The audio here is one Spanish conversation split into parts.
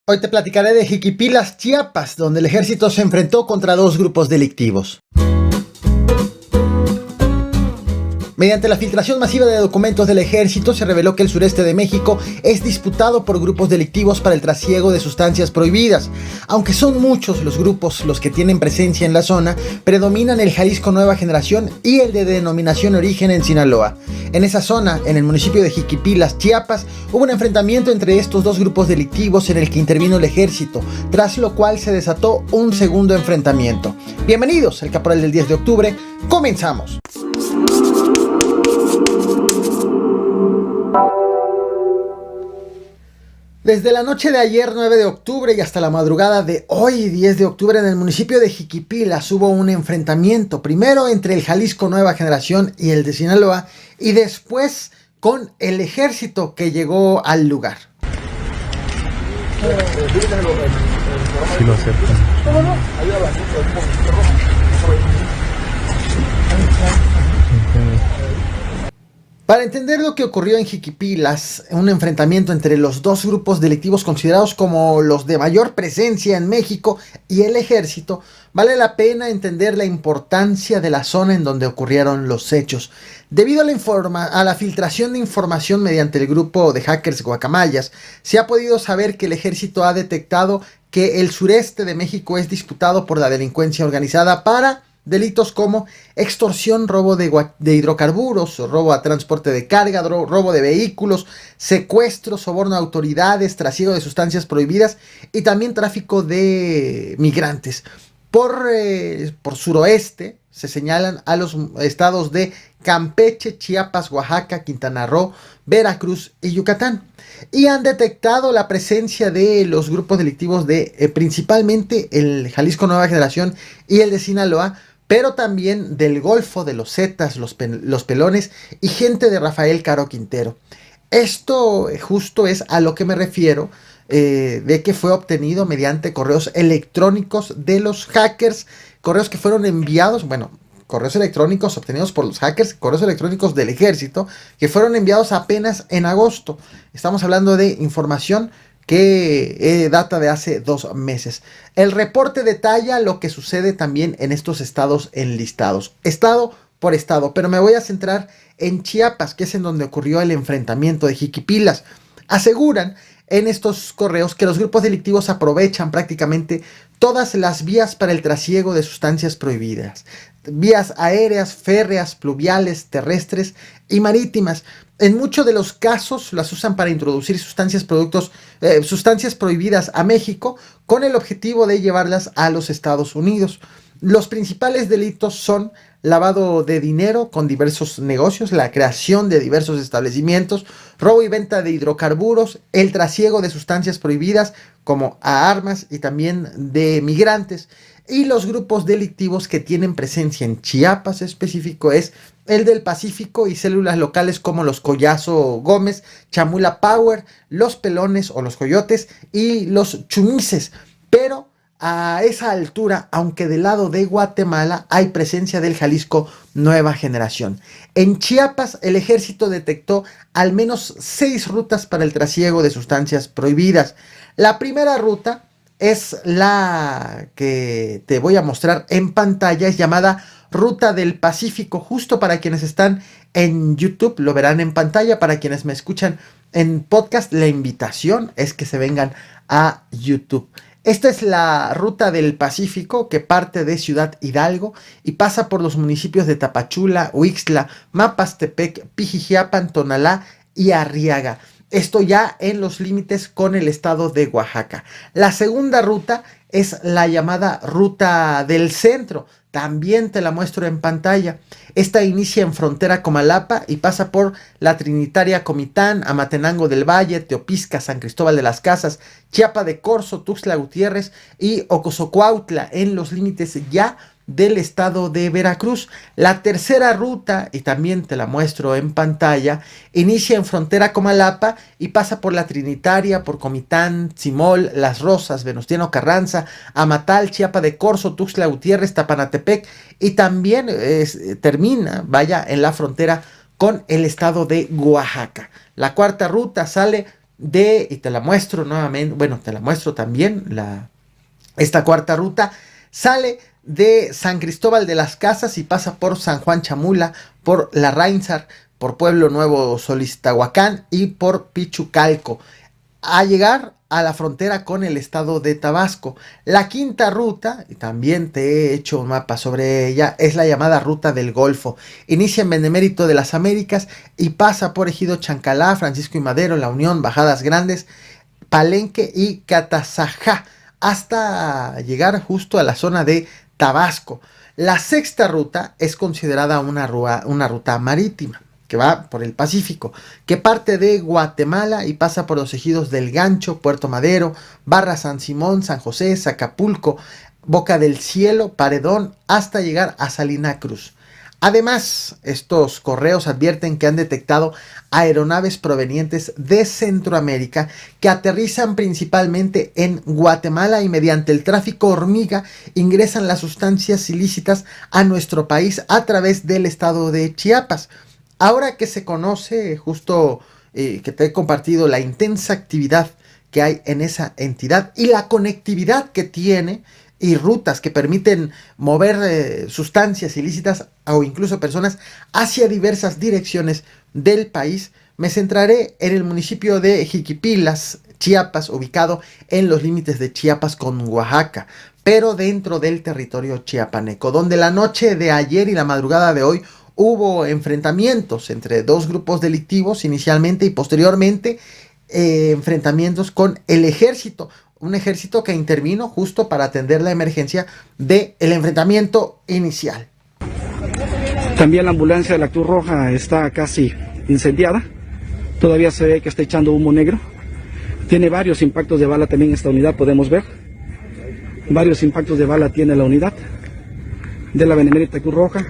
Hoy te platicaré de Jiquipilas, Chiapas, donde el ejército se enfrentó contra dos grupos delictivos. Mediante la filtración masiva de documentos del ejército, se reveló que el sureste de México es disputado por grupos delictivos para el trasiego de sustancias prohibidas. Aunque son muchos los grupos los que tienen presencia en la zona, predominan el Jalisco Nueva Generación y el de denominación origen en Sinaloa. En esa zona, en el municipio de Jiquipilas, Chiapas, hubo un enfrentamiento entre estos dos grupos delictivos en el que intervino el ejército, tras lo cual se desató un segundo enfrentamiento. Bienvenidos al Caporal del 10 de octubre, comenzamos. Desde la noche de ayer 9 de octubre y hasta la madrugada de hoy 10 de octubre en el municipio de Jiquipilas hubo un enfrentamiento, primero entre el Jalisco Nueva Generación y el de Sinaloa y después con el ejército que llegó al lugar. Sí, lo acepto. Para entender lo que ocurrió en Jiquipilas, un enfrentamiento entre los dos grupos delictivos considerados como los de mayor presencia en México y el ejército, vale la pena entender la importancia de la zona en donde ocurrieron los hechos. Debido a la filtración de información mediante el grupo de hackers Guacamayas, se ha podido saber que el ejército ha detectado que el sureste de México es disputado por la delincuencia organizada para delitos como extorsión, robo de hidrocarburos, robo a transporte de carga, robo de vehículos, secuestro, soborno a autoridades, trasiego de sustancias prohibidas y también tráfico de migrantes. Por suroeste se señalan a los estados de Campeche, Chiapas, Oaxaca, Quintana Roo, Veracruz y Yucatán. Y han detectado la presencia de los grupos delictivos de principalmente el Jalisco Nueva Generación y el de Sinaloa, pero también del Golfo, de los Zetas, los Pelones y gente de Rafael Caro Quintero. Esto justo es a lo que me refiero, de que fue obtenido mediante correos electrónicos de los hackers, correos que fueron enviados, correos electrónicos obtenidos por los hackers, correos electrónicos del ejército, que fueron enviados apenas en agosto. Estamos hablando de información que data de hace 2 meses. El reporte detalla lo que sucede también en estos estados enlistados, estado por estado, pero me voy a centrar en Chiapas, que es en donde ocurrió el enfrentamiento de Jiquipilas. Aseguran en estos correos que los grupos delictivos aprovechan prácticamente todas las vías para el trasiego de sustancias prohibidas, vías aéreas, férreas, pluviales, terrestres y marítimas. En muchos de los casos las usan para introducir sustancias prohibidas a México con el objetivo de llevarlas a los Estados Unidos. Los principales delitos son lavado de dinero con diversos negocios, la creación de diversos establecimientos, robo y venta de hidrocarburos, el trasiego de sustancias prohibidas como a armas y también de migrantes. Y los grupos delictivos que tienen presencia en Chiapas específico es el del Pacífico y células locales como los Collazo Gómez, Chamula Power, los Pelones o los Coyotes y los Chumices. Pero a esa altura, aunque del lado de Guatemala hay presencia del Jalisco Nueva Generación. En Chiapas, el ejército detectó al menos 6 rutas para el trasiego de sustancias prohibidas. La primera ruta es la que te voy a mostrar en pantalla, es llamada Ruta del Pacífico. Justo para quienes están en YouTube lo verán en pantalla, para quienes me escuchan en podcast, la invitación es que se vengan a YouTube. Esta es la Ruta del Pacífico que parte de Ciudad Hidalgo y pasa por los municipios de Tapachula, Huixtla, Mapastepec, Pijijiapan, Tonalá y Arriaga. Esto ya en los límites con el estado de Oaxaca. La segunda ruta es la llamada Ruta del Centro. También te la muestro en pantalla. Esta inicia en frontera Comalapa y pasa por la Trinitaria Comitán, Amatenango del Valle, Teopisca, San Cristóbal de las Casas, Chiapa de Corzo, Tuxtla Gutiérrez y Ocosocuautla en los límites ya del estado de Veracruz. La tercera ruta, y también te la muestro en pantalla, inicia en frontera Comalapa y pasa por la Trinitaria, por Comitán, Tzimol, Las Rosas, Venustiano Carranza, Amatal, Chiapa de Corzo, Tuxtla Gutiérrez, Tapanatepec y también termina, en la frontera con el estado de Oaxaca. La cuarta ruta sale y te la muestro nuevamente, bueno, te la muestro también, esta cuarta ruta sale de San Cristóbal de las Casas y pasa por San Juan Chamula, por La Ráinzar, por Pueblo Nuevo Solistahuacán y por Pichucalco, a llegar a la frontera con el estado de Tabasco. La quinta ruta, y también te he hecho un mapa sobre ella, es la llamada Ruta del Golfo. Inicia en Benemérito de las Américas y pasa por Ejido Chancalá, Francisco y Madero, La Unión, Bajadas Grandes, Palenque y Catazajá, hasta llegar justo a la zona de Tabasco. La sexta ruta es considerada una ruta marítima, que va por el Pacífico, que parte de Guatemala y pasa por los ejidos del Gancho, Puerto Madero, Barra San Simón, San José, Zacapulco, Boca del Cielo, Paredón, hasta llegar a Salina Cruz. Además, estos correos advierten que han detectado aeronaves provenientes de Centroamérica que aterrizan principalmente en Guatemala y mediante el tráfico hormiga ingresan las sustancias ilícitas a nuestro país a través del estado de Chiapas. Ahora que se conoce justo que te he compartido la intensa actividad que hay en esa entidad y la conectividad que tiene y rutas que permiten mover sustancias ilícitas o incluso personas hacia diversas direcciones del país, me centraré en el municipio de Jiquipilas, Chiapas, ubicado en los límites de Chiapas con Oaxaca, pero dentro del territorio chiapaneco, donde la noche de ayer y la madrugada de hoy hubo enfrentamientos entre dos grupos delictivos inicialmente y posteriormente enfrentamientos con el ejército, un ejército que intervino justo para atender la emergencia del enfrentamiento inicial. También la ambulancia de la Cruz Roja está casi incendiada, todavía se ve que está echando humo negro, tiene varios impactos de bala también esta unidad, podemos ver, varios impactos de bala tiene la unidad de la Benemérita Cruz Roja,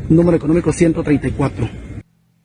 número económico 134.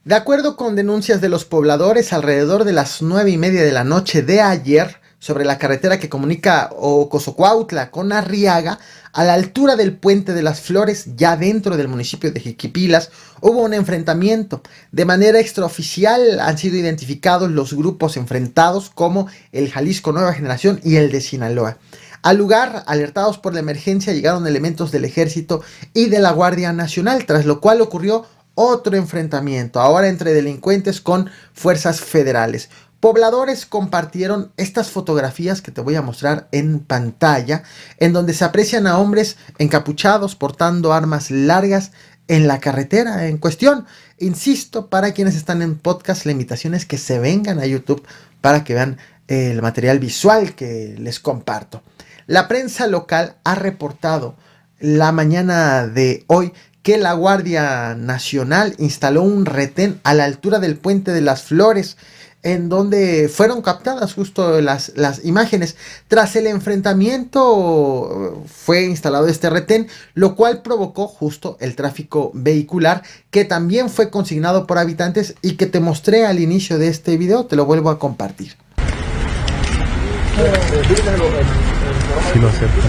De acuerdo con denuncias de los pobladores, alrededor de las 9:30 de la noche de ayer, sobre la carretera que comunica Ocosocuautla con Arriaga, a la altura del Puente de las Flores, ya dentro del municipio de Jiquipilas, hubo un enfrentamiento. De manera extraoficial han sido identificados los grupos enfrentados como el Jalisco Nueva Generación y el de Sinaloa. Al lugar, alertados por la emergencia, llegaron elementos del Ejército y de la Guardia Nacional, tras lo cual ocurrió otro enfrentamiento, ahora entre delincuentes con fuerzas federales. Pobladores compartieron estas fotografías que te voy a mostrar en pantalla, en donde se aprecian a hombres encapuchados portando armas largas en la carretera en cuestión. Insisto, para quienes están en podcast, la invitación es que se vengan a YouTube para que vean el material visual que les comparto. La prensa local ha reportado la mañana de hoy que la Guardia Nacional instaló un retén a la altura del Puente de las Flores, en donde fueron captadas justo las imágenes. Tras el enfrentamiento fue instalado este retén, lo cual provocó justo el tráfico vehicular, que también fue consignado por habitantes y que te mostré al inicio de este video. Te lo vuelvo a compartir. Sí lo acepto.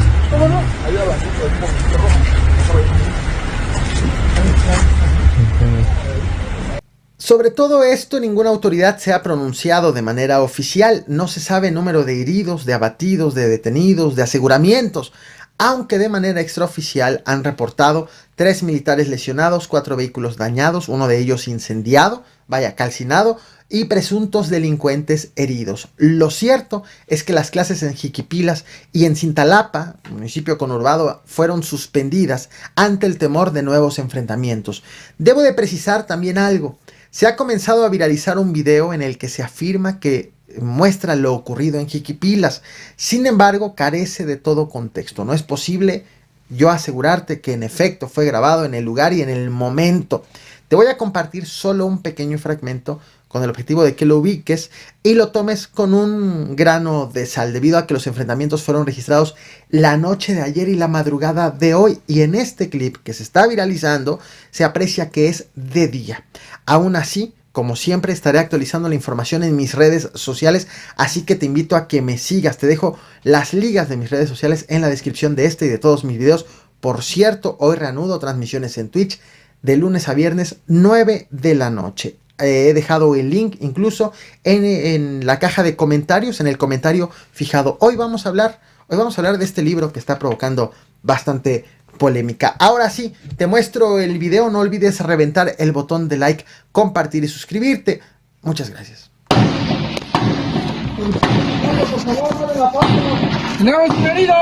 Sobre todo esto, ninguna autoridad se ha pronunciado de manera oficial. No se sabe el número de heridos, de abatidos, de detenidos, de aseguramientos, aunque de manera extraoficial han reportado 3 militares lesionados, 4 vehículos dañados, uno de ellos incendiado, calcinado, y presuntos delincuentes heridos. Lo cierto es que las clases en Jiquipilas y en Cintalapa, municipio conurbado, fueron suspendidas ante el temor de nuevos enfrentamientos. Debo de precisar también algo. Se ha comenzado a viralizar un video en el que se afirma que muestra lo ocurrido en Jiquipilas. Sin embargo, carece de todo contexto. No es posible yo asegurarte que en efecto fue grabado en el lugar y en el momento. Te voy a compartir solo un pequeño fragmento con el objetivo de que lo ubiques y lo tomes con un grano de sal, debido a que los enfrentamientos fueron registrados la noche de ayer y la madrugada de hoy, y en este clip que se está viralizando se aprecia que es de día. Aún así, como siempre, estaré actualizando la información en mis redes sociales, así que te invito a que me sigas. Te dejo las ligas de mis redes sociales en la descripción de este y de todos mis videos. Por cierto, hoy reanudo transmisiones en Twitch de lunes a viernes 9 de la noche. He dejado el link incluso en la caja de comentarios, en el comentario fijado. Hoy vamos a hablar de este libro que está provocando bastante polémica. Ahora sí, te muestro el video. No olvides reventar el botón de like, compartir y suscribirte. Muchas gracias. ¡Tenemos un herido!